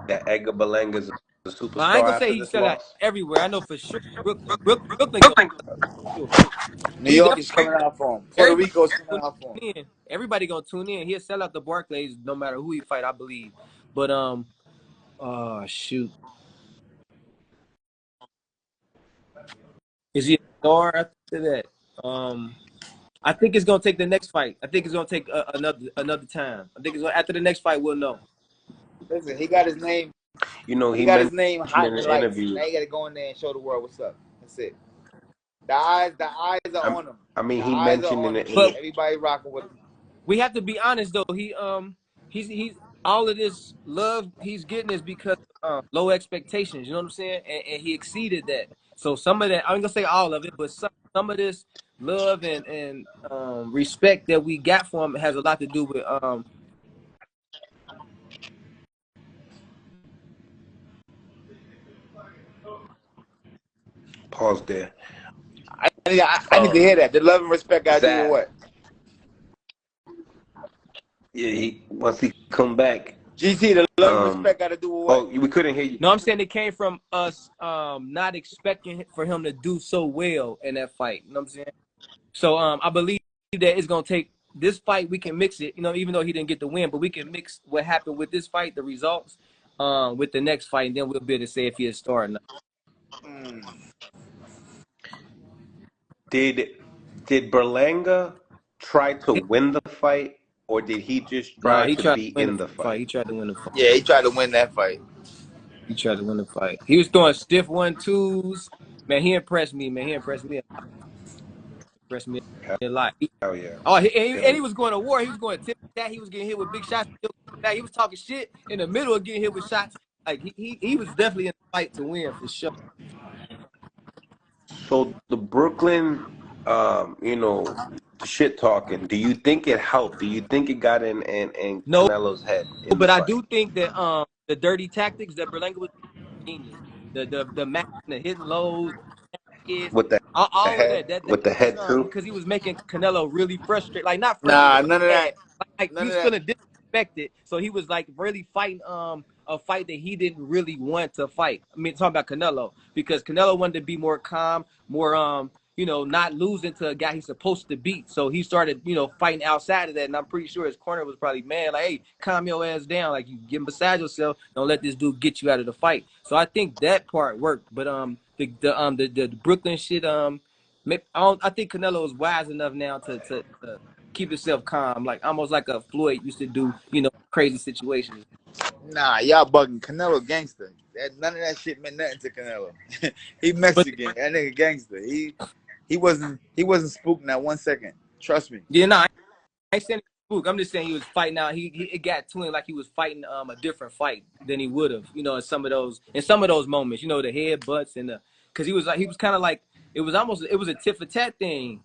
that Edgar Berlanga is a But I ain't superstar gonna say after he this sell out loss? everywhere. I know for sure Brooklyn go for sure. New He York is definitely coming out for him. Puerto everybody Rico is coming gonna out for him. tune in. Everybody gonna tune in. He'll sell out the Barclays no matter who he fight, I believe. But shoot, is he a star after that? I think it's gonna take the next fight. I think it's gonna take another time. I think it's gonna, after the next fight we'll know. Listen, he got his name. You know, He he got his mentioned name hot in in the an lights. interview. Now you got to go in there and show the world what's up. That's it. The eyes are on him. I mean, The he eyes are mentioned on him. But Everybody rocking with him. we have to be honest though. He's all of this love he's getting is because low expectations. You know what I'm saying? And he exceeded that. So some of that, I ain't gonna say all of it, but some of this love and respect that we got for him has a lot to do with pause there. I need to hear that. The love and respect got to do with That what? yeah, he once he come back. GT, the love and respect got to do with what? Oh, we couldn't hear you. No, I'm saying it came from us not expecting for him to do so well in that fight. You know what I'm saying? So I believe that it's gonna take this fight. We can mix it, you know, even though he didn't get the win, but we can mix what happened with this fight, the results, with the next fight, and then we'll be able to say if he is star or not. Mm. Did Berlanga try to win the fight, or did he just Nah, try he to tried to be win the in the fight. fight? He tried to win the fight. Yeah, he tried to win that fight. He tried to win the fight. He was throwing stiff 1-2s. Man, he impressed me. Man, he impressed me. Impressed me a lot. Hell yeah. Oh, Hell and he was going to war. He was going to tip that. He was getting hit with big shots. He was talking shit in the middle of getting hit with shots. Like he was definitely in the fight to win for sure. So the Brooklyn, the shit talking. Do you think it helped? Do you think it got in No, Canelo's head in the but I fight do think that the dirty tactics that Berlanga was genius. The match, the hitting lows, kids, with the all of head, that with the head too? because he was making Canelo really frustrated. Like not frustrated, Nah, but none of mad. that. Like he None of was that. feeling disrespected. So he was like really fighting a fight that he didn't really want to fight. I mean, talking about Canelo because Canelo wanted to be more calm, more not losing to a guy he's supposed to beat. So he started, fighting outside of that. And I'm pretty sure his corner was probably mad, like, hey, calm your ass down. Like you getting beside yourself. Don't let this dude get you out of the fight. So I think that part worked. But the Brooklyn shit, I think Canelo is wise enough now to keep himself calm, like almost like a Floyd used to do, crazy situations. Nah, y'all bugging. Canelo gangster. None of that shit meant nothing to Canelo. He But Mexican. That nigga gangster. He wasn't spooked that 1 second. Trust me. yeah, no, I ain't saying he was spook. I'm just saying he was fighting out. It got to him like he was fighting a different fight than he would have, in some of those moments, the head butts and the because he was kind of like it was a tit for tat thing.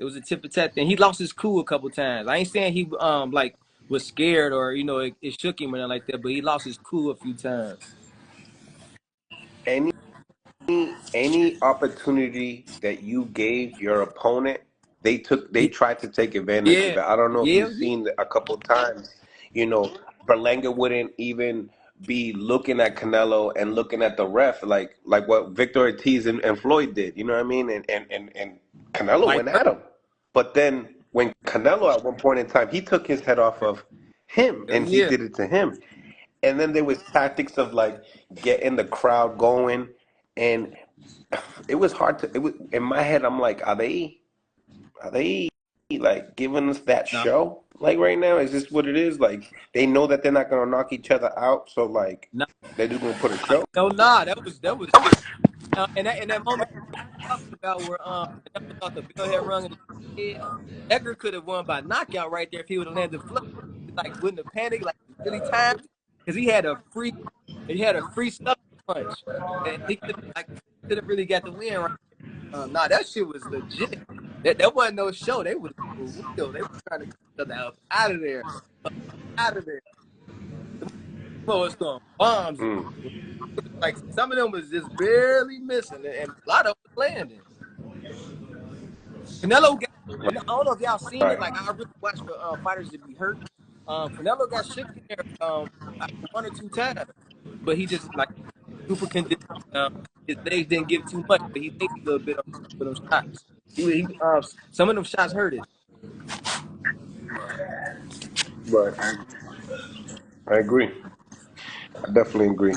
It was a tit for tat thing. He lost his cool a couple times. I ain't saying he like was scared or it shook him or nothing like that, but he lost his cool a few times. Any any opportunity that you gave your opponent, they tried to take advantage of Yeah, it. I don't know if yeah, you've seen a couple of times, you know, Berlanga wouldn't even be looking at Canelo and looking at the ref like what Victor Ortiz and Floyd did, you know what I mean? And Canelo Mike. went at him. But then when Canelo at one point in time, he took his head off of him Hell and he yeah. did it to him. And then there was tactics of like getting the crowd going, and it was hard to. It was in my head. I'm like, are they like giving us that No, show? Like right now, is this what it is? Like they know that they're not gonna knock each other out, so like no, they're just gonna put a show. no, nah. That was in that moment talking about where Canelo thought the bell had rung in his head. Edgar could have won by knockout right there if he would have landed flat. Like wouldn't have panicked, like really timed because he had a free stuff punch, and he could have really got the win right. Nah, that shit was legit. That wasn't no show. They was for real. They were trying to get each other out of there, out of there. Well, it's going bombs. Mm. Like some of them was just barely missing, and a lot of them was landing. Canelo got. I don't know if y'all seen it. Right. Like I really watch for fighters to be hurt. Canelo got shook in there one or two times, but he just like super conditioned. His legs didn't give too much, but he leaned a little bit on some of them shots. Some of them shots hurted. Right. I agree. I definitely agree.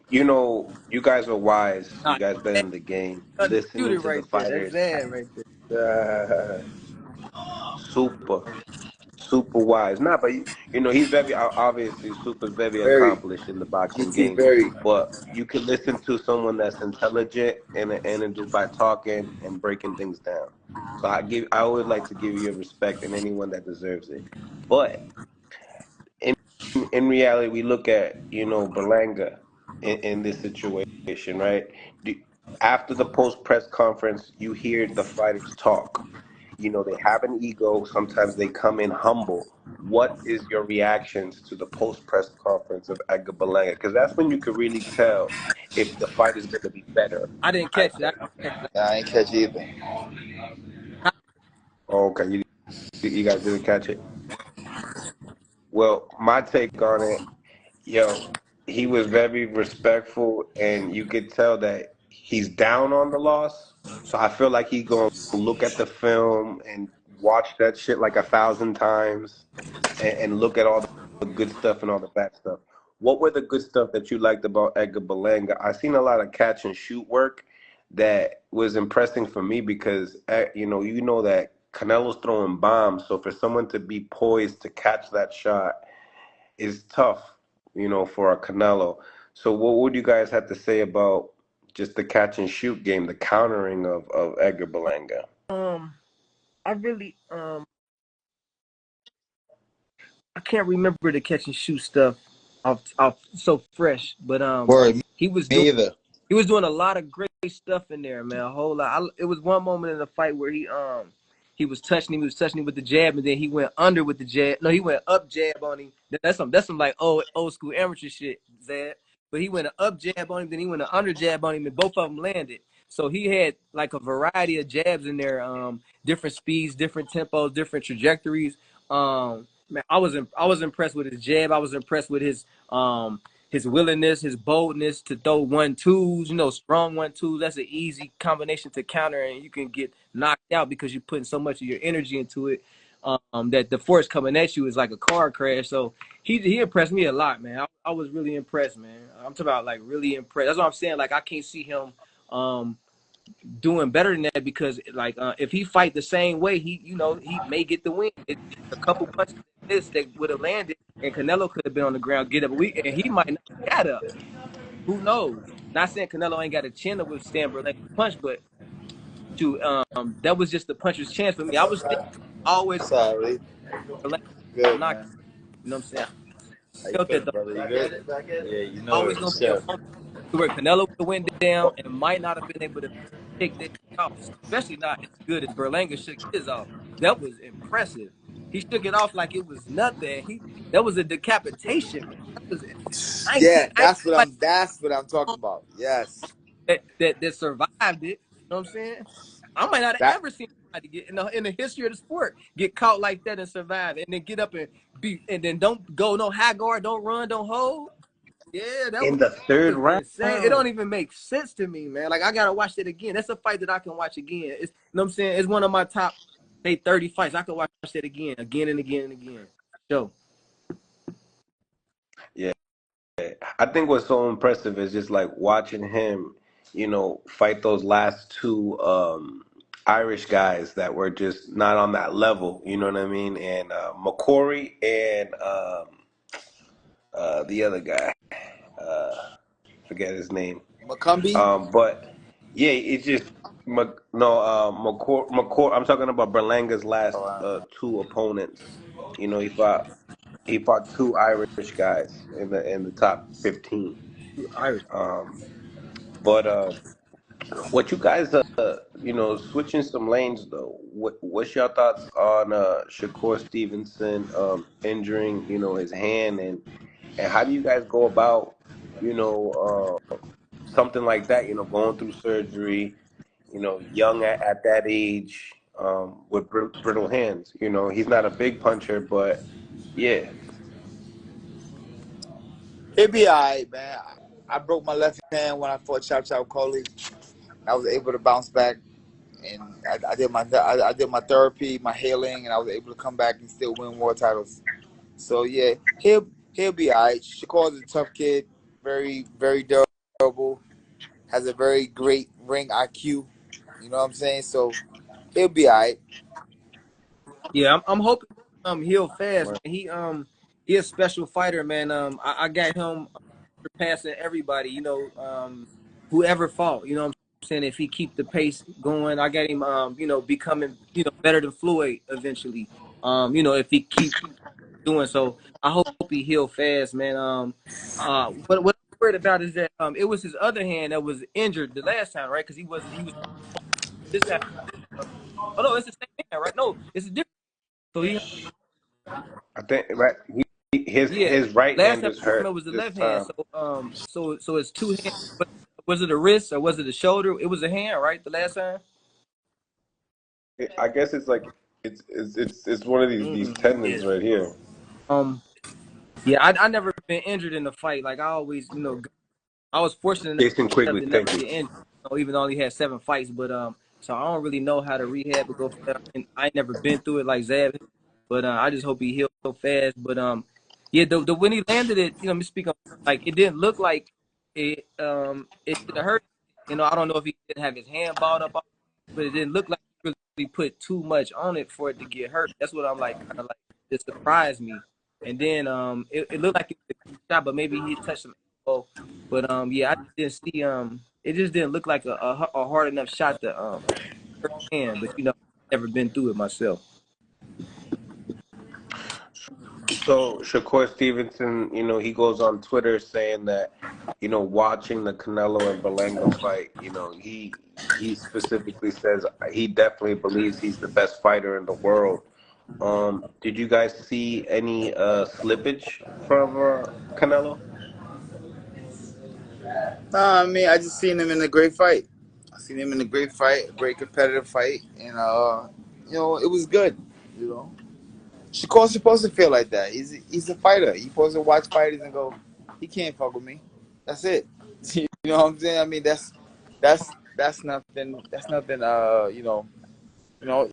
You guys are wise. Nah, You guys been that's in the game, listening undisputed to the right there. That's fighters. sad right there. Super, super wise. Nah, but he's very obviously super very Very. accomplished in the boxing GT game. very. But you can listen to someone that's intelligent and just by talking and breaking things down. So I always like to give you respect and anyone that deserves it. But in in reality, we look at Berlanga in this situation, right? Do, After the post press conference, you hear the fighters talk. They have an ego. Sometimes they come in humble. What is your reactions to the post press conference of Edgar Berlanga? Because that's when you can really tell if the fight is going to be better. I didn't I catch it. I think. didn't catch Nah, I ain't catch either. it. Okay, you guys didn't catch it. Well, my take on it. Yo, he was very respectful, and you could tell that he's down on the loss. So I feel like he's gonna look at the film and watch that shit like 1,000 times, and look at all the good stuff and all the bad stuff. What were the good stuff that you liked about Edgar Berlanga? I seen a lot of catch and shoot work that was impressing for me because you know that Canelo's throwing bombs, so for someone to be poised to catch that shot is tough, for a Canelo. So what would you guys have to say about just the catch and shoot game, the countering of Edgar Berlanga? I really I can't remember the catch and shoot stuff off so fresh, but Word, he was me doing either. he was doing a lot of great stuff in there, man. A whole lot. It was one moment in the fight where he was touching him with the jab, and then he went under with the jab. No, he went up jab on him. That's some like old school amateur shit, Zad. But he went an up jab on him, then he went an under jab on him, and both of them landed. So he had like a variety of jabs in there, different speeds, different tempos, different trajectories. Man, I was impressed with his jab. I was impressed with his willingness, his boldness to throw 1-2s, strong 1-2s. That's an easy combination to counter, and you can get knocked out because you're putting so much of your energy into it. That the force coming at you is like a car crash. So he impressed me a lot, man. I was really impressed, man. I'm talking about like really impressed. That's what I'm saying. Like I can't see him doing better than that because like if he fight the same way, he may get the win. It's a couple punches like this that would have landed, and Canelo could have been on the ground, get up, and he might not have got up. Who knows? Not saying Canelo ain't got a chin to withstand Berlenga's punch, but that was just the puncher's chance for me. I was thinking always Sorry. Berlanga Good, knocked. man. You know what I'm saying? How you I felt that feeling, the brother? You good? Yeah, you know always it. gonna be a Chef. moment where Canelo would have went down and might not have been able to take that off, especially not as good as Berlanga shook his off. That was impressive. He shook it off like it was nothing. That was a decapitation, man. That was Yeah, I ain't like that's what I'm talking about. Yes. that survived it. You know what I'm saying? I might not have That ever seen somebody get in the history of the sport get caught like that and survive, and then get up and and then don't go no high guard, don't run, don't hold. Yeah, that In the third was round. insane. It don't even make sense to me, man. Like I gotta watch it again. That's a fight that I can watch again. It's, you know what I'm saying? It's one of my top, say 30 fights. I can watch that again and again and again. So Yeah. I think what's so impressive is just like watching him, fight those last two Irish guys that were just not on that level. You know what I mean? And McCory and the other guy, uh, forget his name. McCumbee. But yeah, it's just no McCoy. I'm talking about Berlanga's last two opponents. He fought two Irish guys in the top 15. Irish. Um, but what you guys switching some lanes though. What's your thoughts on Shakur Stevenson injuring his hand and how do you guys go about something like that, going through surgery, young at that age, with brittle hands. He's not a big puncher, but yeah, He'll be alright, man. I broke my left hand when I fought Chop Chop Coley. I was able to bounce back, and I did my therapy, my healing, and I was able to come back and still win more titles. So yeah, he'll be alright. Shakur's a tough kid, very durable, has a very great ring IQ. You know what I'm saying? So he'll be alright. Yeah, I'm hoping heal fast. Right. He a special fighter, man. I got him surpassing everybody. Whoever fought. You know what I'm saying? If he keep the pace going, I got him. Becoming better than Floyd eventually. If he keep doing so, I hope he heal fast, man. What I'm worried about is that it was his other hand that was injured the last time, right? Because he was this time. Oh no, it's the same hand, right? No, it's a different. So he I think right. His Yeah, his right last hand time is it hurt was the this left hand. time. So it's two hands. Was it a wrist or was it a shoulder? It was a hand, right? The last time. I guess it's like it's one of these Yeah. tendons right here. Um. Yeah, I never been injured in a fight. Like I always, I was fortunate Jason enough Quigley, to never thank you. get injured. Even though I only had 7 fights, but so I don't really know how to rehab or go for that. And I ain't never been through it like Zab, but I just hope he heals so fast. But yeah, the when he landed it, me speaking like it didn't look like it should have hurt. I don't know if he didn't have his hand balled up, but it didn't look like he really put too much on it for it to get hurt. That's what I'm like, kind of like it surprised me. And then it looked like it was a shot, but maybe he touched some elbow. But yeah, I didn't see it just didn't look like a hard enough shot to hurt his hand. But never been through it myself. So Shakur Stevenson, he goes on Twitter saying that, watching the Canelo and Berlanga fight, he specifically says he definitely believes he's the best fighter in the world. Did you guys see any slippage from Canelo? Nah, I mean, I just seen him in a great fight. I seen him in a great fight, a great competitive fight, and it was good. You know, Shakur's supposed to feel like that. He's a fighter. He's supposed to watch fighters and go, he can't fuck with me. That's it. You know what I'm saying? I mean, that's nothing. That's nothing. You know,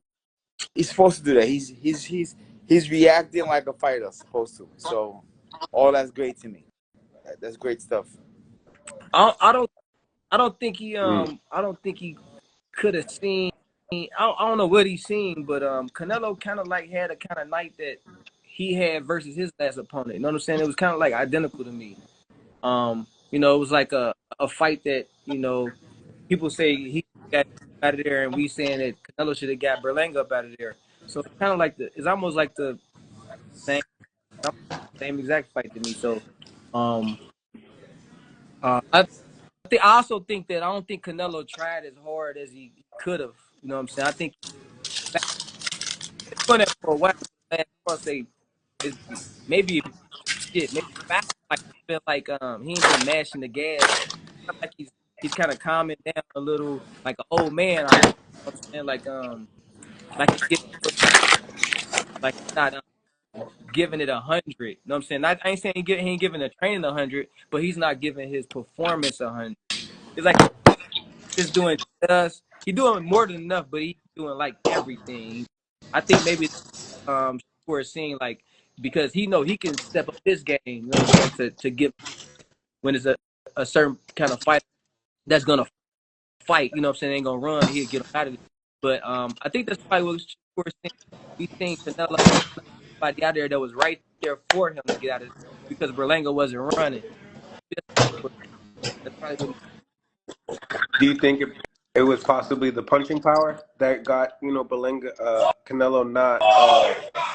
he's supposed to do that. He's reacting like a fighter supposed to. So, all that's great to me. That's great stuff. I don't Mm. I don't think he could have seen. I don't know what he's seen, but Canelo kind of like had a kind of night that he had versus his last opponent. You know what I'm saying? It was kind of like identical to me. It was like a fight that people say he got out of there, and we saying that Canelo should have got Berlanga up out of there. So it's kind of like it's almost like the same same exact fight to me. So um, I also think that I don't think Canelo tried as hard as he could have. You know what I'm saying? I think he's been doing that for a while. I want to say is maybe shit, maybe 5 like been like he ain't been mashing the gas. Like he's kind of calming down a little, like an old man. I think. You know what I'm saying like he's getting like he's not giving it 100. You know what I'm saying? I ain't saying he ain't giving the training 100, but he's not giving his performance 100. It's like just doing us. He doing more than enough, but he's doing like everything. I think maybe we're seeing like because he know he can step up his game. You know what I'm saying to get when it's a certain kind of fight that's gonna fight. You know what I'm saying? Ain't gonna run. He'll get out of it. But I think that's probably what we're seeing. We seen Canelo somebody out there that was right there for him to get out of it because Berlanga wasn't running. That's probably what. Do you think it was possibly the punching power that got Berlanga, Canelo not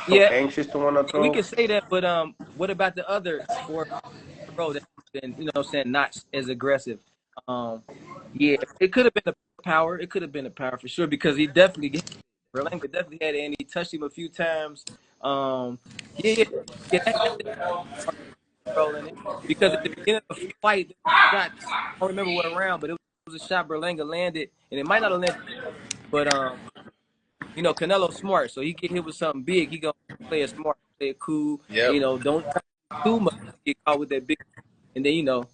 so Yeah, anxious to want to we throw? can say that. But what about the other 4 that been what I'm saying not as aggressive? Um, yeah, it could have been the power. It could have been the power for sure because he definitely Berlanga definitely had it and he touched him a few times. Um, yeah, yeah, that rolling it because at the beginning of the fight, shot I don't remember what round, but it was a shot Berlanga landed, and it might not have landed, but Canelo's smart, so he get hit with something big, he gonna play it smart, play it cool, Yep. don't try to do too much, get caught with that big. And then shoot.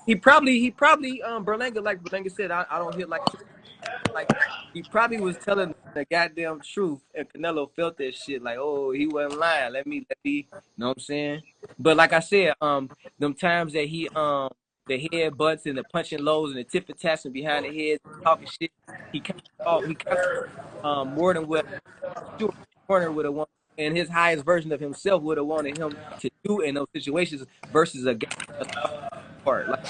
He probably Berlanga, like Berlanga said, I don't hit like he probably was telling the goddamn truth, and Canelo felt that shit like, oh, he wasn't lying. Let me, you know what I'm saying? But like I said, them times that the head butts and the punching lows and the tip for tassing behind the head, talking shit, he kind of more than what Stewart Corner would have wanted, and his highest version of himself would have wanted him to do in those situations versus a guy that's part. Like